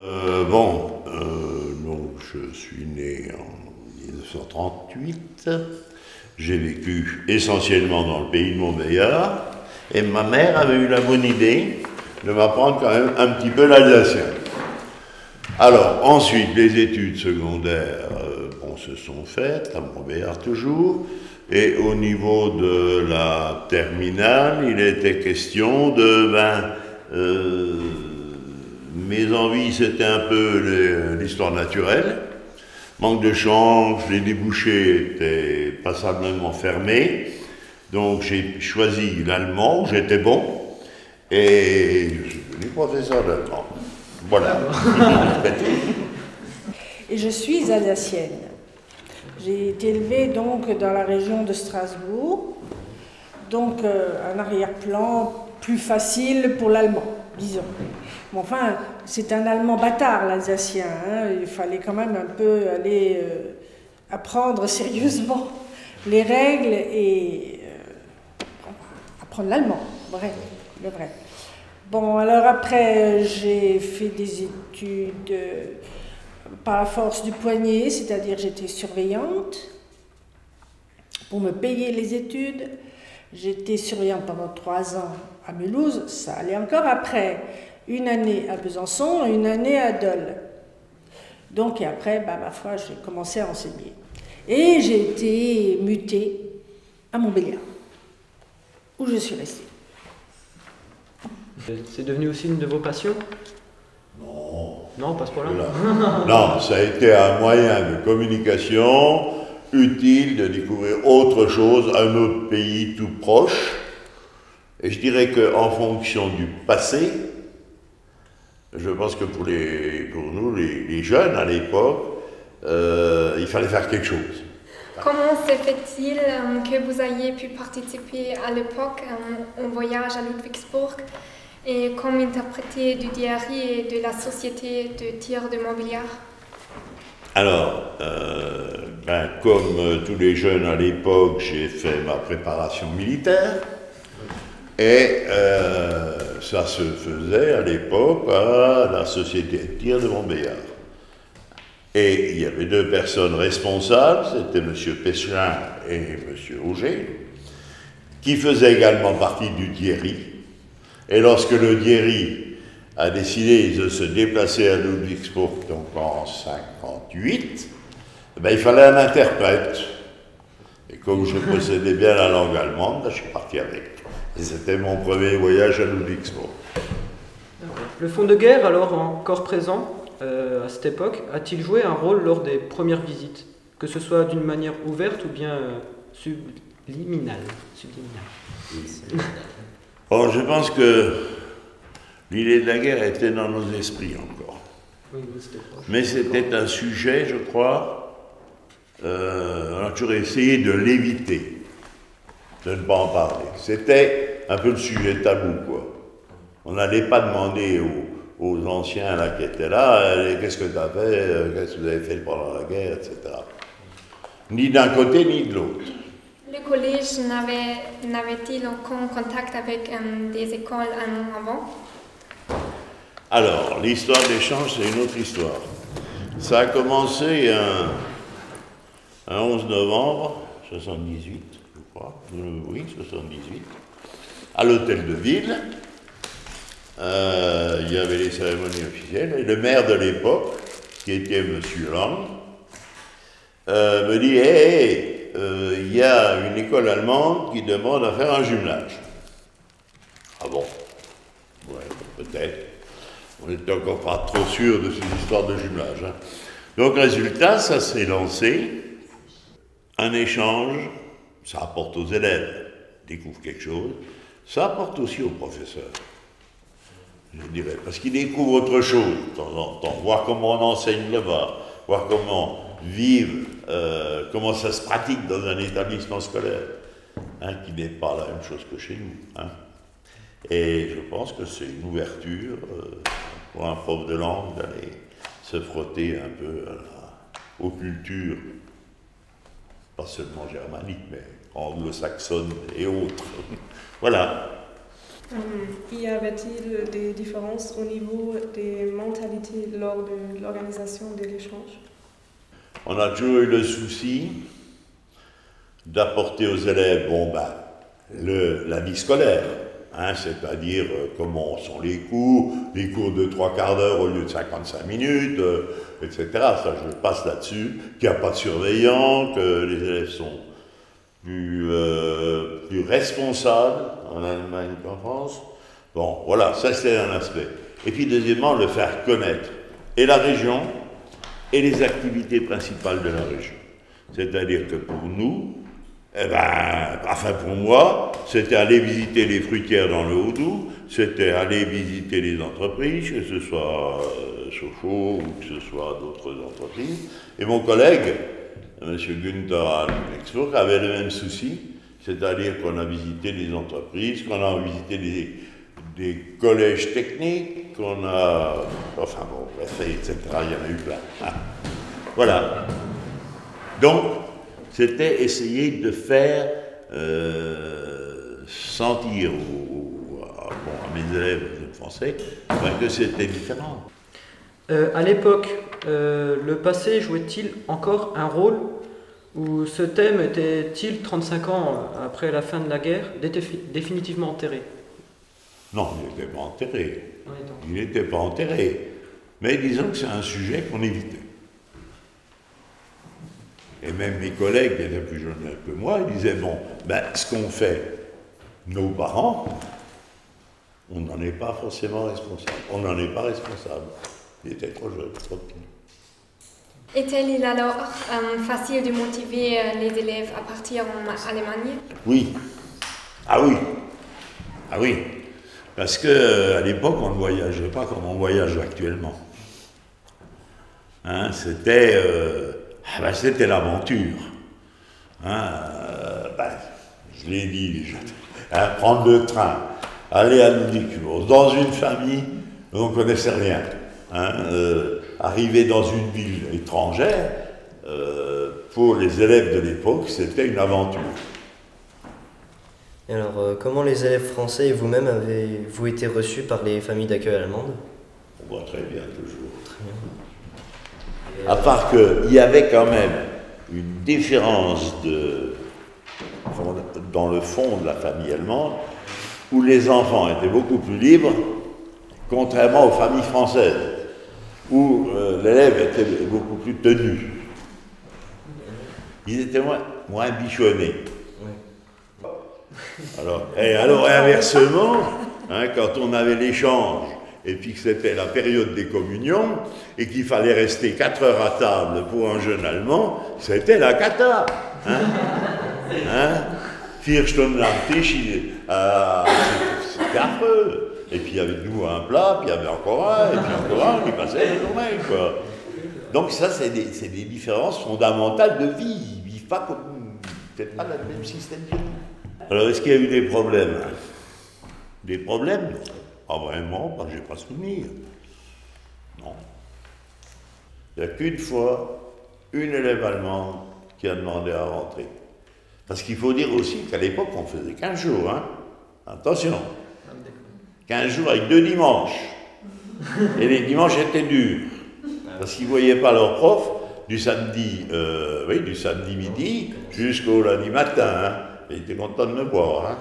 Donc je suis né en 1938, j'ai vécu essentiellement dans le pays de Montbéliard, et ma mère avait eu la bonne idée de m'apprendre quand même un petit peu l'alsacien. Alors ensuite, les études secondaires se sont faites, à Montbéliard toujours, et au niveau de la terminale, il était question de... mes envies, c'était un peu l'histoire naturelle. Manque de chance, les débouchés étaient passablement fermés. Donc j'ai choisi l'allemand, où j'étais bon, et je suis devenu professeur d'allemand. Voilà. Et je suis alsacienne. J'ai été élevée donc dans la région de Strasbourg, donc un arrière-plan plus facile pour l'allemand, disons. Mais enfin, c'est un allemand bâtard, l'alsacien. Hein. Il fallait quand même un peu aller apprendre sérieusement les règles et apprendre l'allemand, vrai, le vrai. Bon, alors après, j'ai fait des études par la force du poignet, c'est-à-dire j'étais surveillante pour me payer les études. J'étais surveillante pendant 3 ans à Mulhouse, ça allait encore après. Une année à Besançon et une année à Dole. Donc, et après, ma foi, j'ai commencé à enseigner. Et j'ai été mutée à Montbéliard, où je suis restée. C'est devenu aussi une de vos passions? Non. Non, pas ce point-là. Non, ça a été un moyen de communication utile de découvrir autre chose, un autre pays tout proche. Et je dirais qu'en fonction du passé, je pense que pour nous, les jeunes à l'époque, il fallait faire quelque chose. Comment se fait-il que vous ayez pu participer à l'époque au voyage à Ludwigsburg et comme interpréter du diary et de la société de tir de Montbéliard? Alors, comme tous les jeunes à l'époque, j'ai fait ma préparation militaire. Et ça se faisait à l'époque à la société de tir de Montbéliard. Et il y avait 2 personnes responsables, c'était M. Péchelin et M. Auger, qui faisaient également partie du Diéry. Et lorsque le Diéry a décidé de se déplacer à Ludwigsburg, donc en 1958, il fallait un interprète. Et comme je possédais bien la langue allemande, je suis parti avec. Et c'était mon premier voyage à Ludwigsburg. Le fond de guerre, alors encore présent à cette époque, a-t-il joué un rôle lors des premières visites, que ce soit d'une manière ouverte ou bien subliminale? Je pense que l'idée de la guerre était dans nos esprits encore. Oui, mais c'était un sujet, je crois, on a toujours essayé de l'éviter, de ne pas en parler. C'était un peu le sujet tabou, quoi. On n'allait pas demander aux anciens là, qui étaient là, qu'est-ce que tu as fait, qu'est-ce que vous avez fait pendant la guerre, etc. Ni d'un côté, ni de l'autre. Le collège n'avait-il aucun contact avec des écoles avant? Alors, l'histoire d'échange, c'est une autre histoire. Ça a commencé un 11 novembre 78, je crois. Oui, 78. À l'hôtel de ville. Il y avait les cérémonies officielles. Et le maire de l'époque, qui était M. Lang, me dit il y a une école allemande qui demande à faire un jumelage. Ah bon? Ouais, peut-être. On n'était encore pas trop sûr de ces histoires de jumelage. Hein. Donc, résultat, ça s'est lancé. Un échange, ça apporte aux élèves, ils découvrent quelque chose. Ça apporte aussi aux professeurs, je dirais, parce qu'ils découvrent autre chose de temps en temps. Voir comment on enseigne là-bas, voir comment vivre, comment ça se pratique dans un établissement scolaire, hein, qui n'est pas la même chose que chez nous. Hein. Et je pense que c'est une ouverture pour un prof de langue d'aller se frotter un peu aux cultures, pas seulement germaniques, mais anglo-saxonnes et autres. Voilà. Y avait-il des différences au niveau des mentalités lors de l'organisation de l'échange? On a toujours eu le souci d'apporter aux élèves la vie scolaire, hein, c'est-à-dire comment sont les cours de 3/4 d'heure au lieu de 55 minutes, etc. Ça, je passe là-dessus, qu'il n'y a pas de surveillant, que les élèves sont plus responsables en Allemagne qu'en France. Bon, voilà, ça c'est un aspect. Et puis deuxièmement, le faire connaître, et la région, et les activités principales de la région. C'est-à-dire que pour nous, pour moi, c'était aller visiter les fruitières dans le Haut-Doubs, c'était aller visiter les entreprises, que ce soit Sochaux ou que ce soit d'autres entreprises. Et mon collègue, M. Günther Ludwigsburg, avait le même souci, c'est-à-dire qu'on a visité les entreprises, qu'on a visité des collèges techniques, qu'on a... Enfin bon, etc. Il y en a eu plein. Ah. Voilà. Donc, c'était essayer de faire sentir à mes élèves de français que c'était différent. À l'époque, le passé jouait-il encore un rôle, ou ce thème était-il 35 ans après la fin de la guerre définitivement enterré? Non, il n'était pas enterré. Il n'était pas enterré. Mais disons que c'est un sujet qu'on évitait. Et même mes collègues qui étaient plus jeunes que moi, ils disaient, ce qu'on fait, nos parents, on n'en est pas forcément responsable. On n'en est pas responsable. Il était trop jeune, trop petit. Est-il alors facile de motiver les élèves à partir en Allemagne? Oui. Ah oui. Ah oui. Parce qu'à l'époque, on ne voyageait pas comme on voyage actuellement. Hein, c'était l'aventure. Hein, je l'ai dit déjà. Hein, prendre le train, aller à Ludwigsburg, dans une famille où on ne connaissait rien. Hein, arriver dans une ville étrangère, pour les élèves de l'époque, c'était une aventure. Et alors, comment les élèves français et vous-même avez-vous été reçus par les familles d'accueil allemandes? On voit très bien, toujours. Très bien. À part qu'il y avait quand même une différence dans le fond de la famille allemande, où les enfants étaient beaucoup plus libres, contrairement aux familles françaises, où l'élève était beaucoup plus tenu. Ils étaient moins bichonnés. Alors inversement, hein, quand on avait l'échange, et puis que c'était la période des communions, et qu'il fallait rester 4 heures à table pour un jeune Allemand, c'était la cata. Hein? 4 Stunden am Tisch, c'était affreux. Et puis avec nous un plat, puis il y avait encore un, et puis encore un, qui passait la journée, quoi. Donc ça, c'est des différences fondamentales de vie. Ils ne vivent pas comme... peut-être pas le même système que nous. Alors, est-ce qu'il y a eu des problèmes? Des problèmes? Ah, vraiment, je n'ai pas souvenir. Non. Il n'y a qu'une fois, une élève allemande qui a demandé à rentrer. Parce qu'il faut dire aussi qu'à l'époque, on faisait 15 jours, hein. Attention. 15 jours avec 2 dimanches. Et les dimanches étaient durs. Parce qu'ils ne voyaient pas leur prof du samedi midi jusqu'au lundi matin, hein. Ils étaient contents de me voir, hein.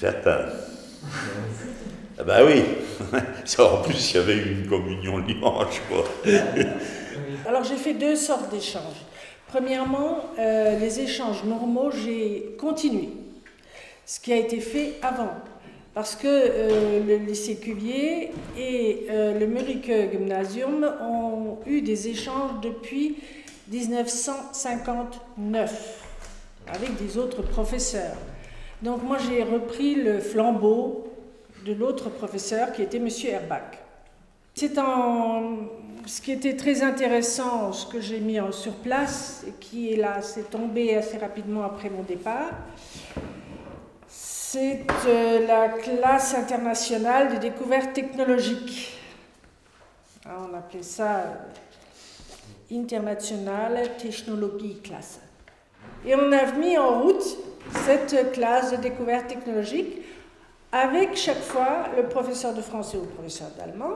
Certains. Ah ben oui. En plus, il y avait eu une communion le dimanche, quoi. Alors j'ai fait 2 sortes d'échanges. Premièrement, les échanges normaux, j'ai continué. Ce qui a été fait avant. Parce que le lycée Cuvier et le Mörike Gymnasium ont eu des échanges depuis 1959 avec des autres professeurs. Donc moi j'ai repris le flambeau de l'autre professeur qui était M. Erbach. Ce qui était très intéressant, ce que j'ai mis sur place, et qui est là, c'est tombé assez rapidement après mon départ, c'est la classe internationale de découverte technologique. On appelait ça Internationale Technologieklasse. Et on a mis en route cette classe de découverte technologique avec chaque fois le professeur de français ou le professeur d'allemand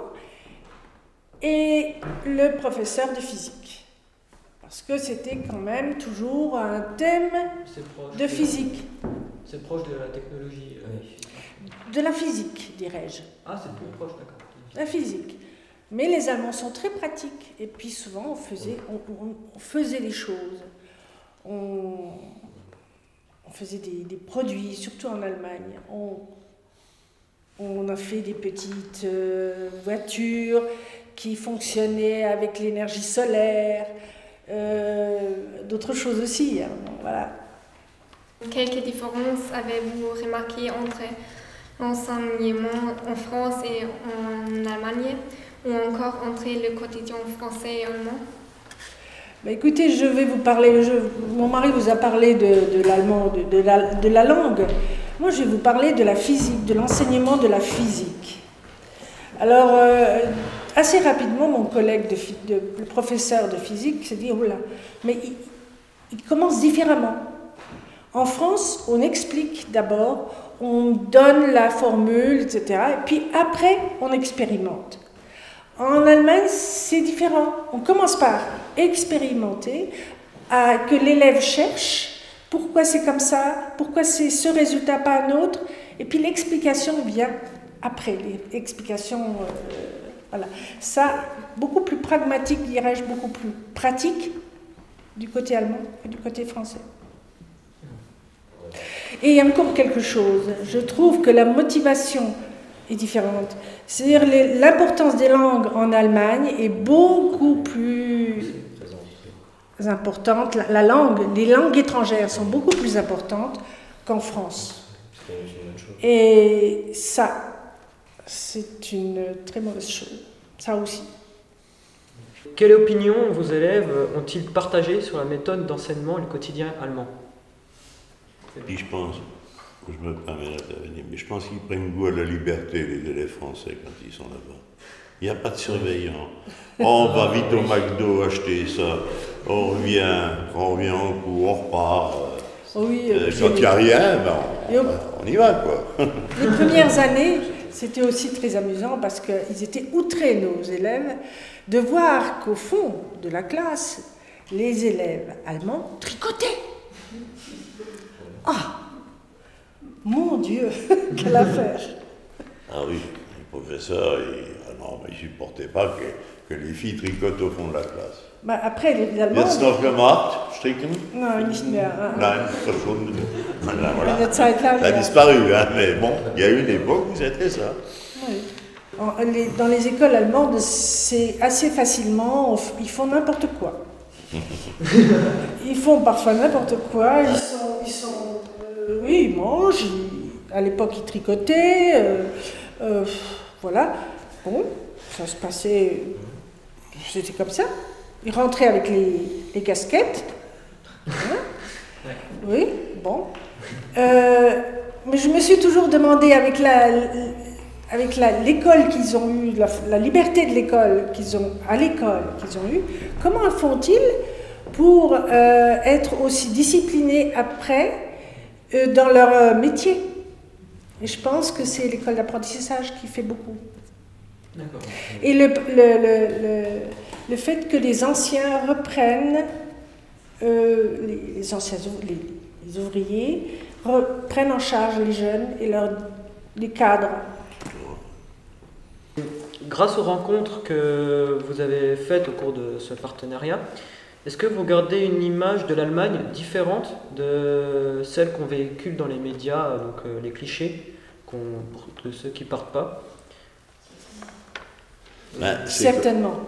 et le professeur de physique. Parce que c'était quand même toujours un thème de physique. C'est proche de la technologie. De la physique, dirais-je. Ah, c'est plus proche, d'accord. La physique. Mais les Allemands sont très pratiques. Et puis souvent, on faisait les choses. On faisait des produits, surtout en Allemagne. On a fait des petites voitures qui fonctionnaient avec l'énergie solaire, d'autres choses aussi. Hein, voilà. Quelques différences avez-vous remarquées entre l'enseignement en France et en Allemagne, ou encore entre le quotidien français et allemand? Bah écoutez, je vais vous parler, mon mari vous a parlé de l'allemand, de la langue. Moi, je vais vous parler de la physique, de l'enseignement de la physique. Alors, assez rapidement, mon collègue, le professeur de physique, s'est dit, oh là, mais il commence différemment. En France, on explique d'abord, on donne la formule, etc. Et puis après, on expérimente. En Allemagne, c'est différent. On commence par expérimenter, que l'élève cherche pourquoi c'est comme ça, pourquoi c'est ce résultat, pas un autre. Et puis l'explication vient après, l'explication, voilà. Ça, beaucoup plus pragmatique, dirais-je, beaucoup plus pratique du côté allemand que du côté français. Et il y a encore quelque chose, je trouve que la motivation est différente. C'est-à-dire l'importance des langues en Allemagne est beaucoup plus importante. Les langues étrangères sont beaucoup plus importantes qu'en France. Et ça, c'est une très mauvaise chose. Ça aussi. Quelle opinion vos élèves ont-ils partagé sur la méthode d'enseignement et le quotidien allemand? Et je pense, je me permets d'intervenir, mais je pense qu'ils prennent goût à la liberté, les élèves français, quand ils sont là-bas. Il n'y a pas de surveillant. On va vite au McDo acheter ça, on revient en cours, on repart. Oui, quand il n'y a rien, ben on y va, quoi. Les premières années, c'était aussi très amusant parce qu'ils étaient outrés, nos élèves, de voir qu'au fond de la classe, les élèves allemands tricotaient. Ah, mon Dieu, quelle affaire! Ah oui, les professeurs, ils ne supportaient pas que les filles tricotent au fond de la classe. Bah après, les Allemands... Jetzt noch gemacht, stricken? Non, nicht mehr. Nein, verschwunden. Voilà. Ça a disparu, hein, mais bon, il y a eu une époque où c'était ça. Oui. Dans les écoles allemandes, c'est assez facilement, ils font n'importe quoi. Ils font parfois n'importe quoi, oui, ils mangent, à l'époque ils tricotaient, voilà. Bon, ça se passait, c'était comme ça. Ils rentraient avec les casquettes. Hein? Oui, bon. Mais je me suis toujours demandé, avec l'école qu'ils ont eue, la liberté de l'école qu'ils ont eue, comment font-ils pour être aussi disciplinés après dans leur métier? Et je pense que c'est l'école d'apprentissage qui fait beaucoup. D'accord. Et le fait que les anciens reprennent, les ouvriers prennent en charge les jeunes et les cadres. Grâce aux rencontres que vous avez faites au cours de ce partenariat, est-ce que vous gardez une image de l'Allemagne différente de celle qu'on véhicule dans les médias, donc les clichés, de ceux qui ne partent pas? Certainement.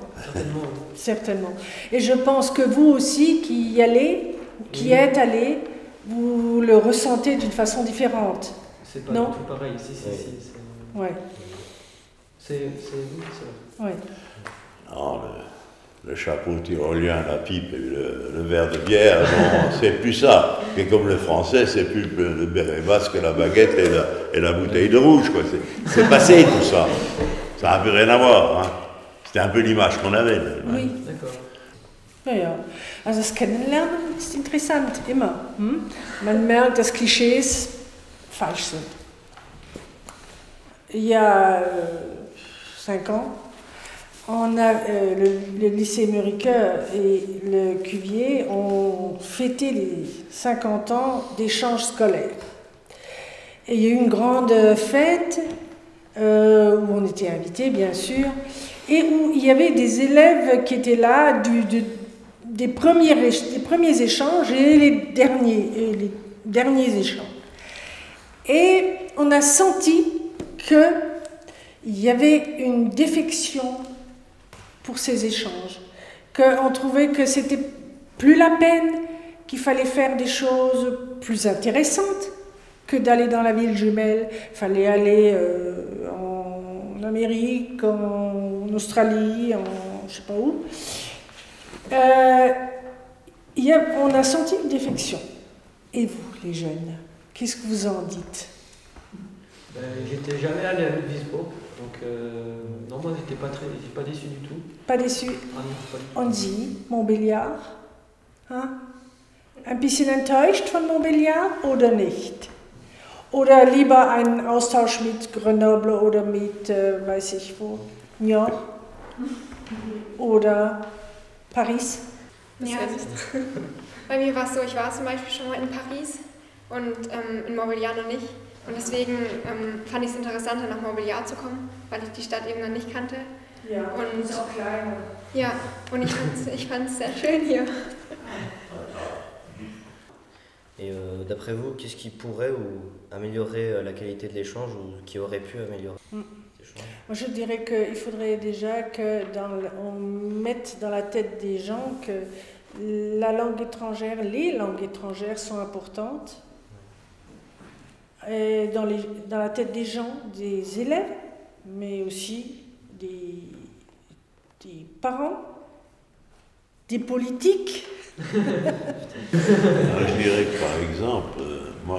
Certainement. Et je pense que vous aussi, qui êtes allés, vous le ressentez d'une façon différente. C'est pas non du tout pareil. Si. Ouais. C'est vous, c'est vrai. Ouais. Non, le chapeau tyrolien, la pipe et le verre de bière, non, c'est plus ça. Et comme le français, c'est plus le béret basque, la baguette et la bouteille de rouge, quoi. C'est passé tout ça. Ça n'a plus rien à voir. Hein. C'était un peu l'image qu'on avait. Oui. D'accord. Ja. Also das Kennenlernen ist interessant, immer. Man merkt, dass Klischees falsch sind. il y a 5 ans, on a, le lycée Muriqueur et le Cuvier ont fêté les 50 ans d'échanges scolaires. Et il y a eu une grande fête où on était invités, bien sûr, et où il y avait des élèves qui étaient là des premiers échanges et les derniers échanges. Et on a senti qu'il y avait une défection pour ces échanges, qu'on trouvait que c'était plus la peine, qu'il fallait faire des choses plus intéressantes que d'aller dans la ville jumelle. Il fallait aller en Amérique, en Australie, en je sais pas où. On a senti une défection. Et vous, les jeunes, qu'est-ce que vous en dites? J'étais jamais allé à Ludwigsburg, donc non, moi j'étais pas déçu du tout. Pas déçu? Ah non, pas du tout. Und Sie, Montbéliard? Hein? Ein bisschen enttäuscht von Montbéliard oder nicht? Oder lieber einen Austausch mit Grenoble oder mit, weiß ich wo, Nyon? Oder Paris? Ja, bei mir war es so, ich war zum Beispiel schon mal in Paris und in Montbéliard noch nicht. Und deswegen fand ich es interessanter, nach Montbéliard zu kommen, weil ich die Stadt eben noch nicht kannte. Ja, und ist auch kleiner. Ja, und ich fand es sehr schön hier. Et d'après vous, qu'est-ce qui pourrait améliorer la qualité de l'échange ou qui aurait pu améliorer l'échange? Moi, je dirais qu'il faudrait déjà qu'on mette dans la tête des gens que la langue étrangère, les langues étrangères sont importantes. Et dans la tête des gens, des élèves, mais aussi des parents, des politiques. Je dirais que par exemple, moi,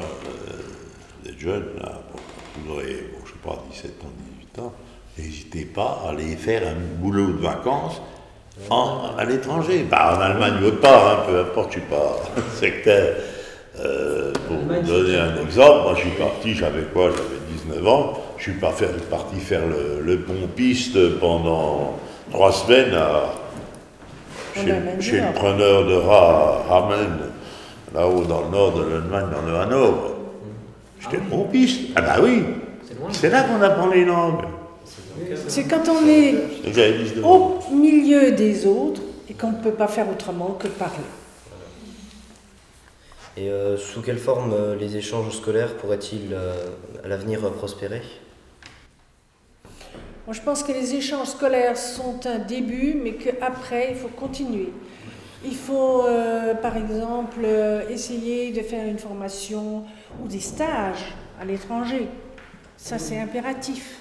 vous êtes jeune, là, vous aurez, je sais pas, 17 ans, 18 ans, n'hésitez pas à aller faire un boulot de vacances à l'étranger. Bah, en Allemagne ou autre part, hein, peu importe, je ne suis pas sectaire. Pour vous donner un exemple, moi je suis parti, j'avais 19 ans, je suis parti faire le pompiste pendant 3 semaines chez le preneur de rats Hameln, là-haut dans le nord de l'Allemagne, dans le Hanovre. J'étais pompiste. Ah bah oui, c'est là qu'on apprend les langues. C'est quand on est au milieu des autres et qu'on ne peut pas faire autrement que parler. Et sous quelle forme les échanges scolaires pourraient-ils à l'avenir prospérer? Moi, je pense que les échanges scolaires sont un début, mais qu'après, il faut continuer. Il faut, par exemple, essayer de faire une formation ou des stages à l'étranger. Ça, c'est impératif.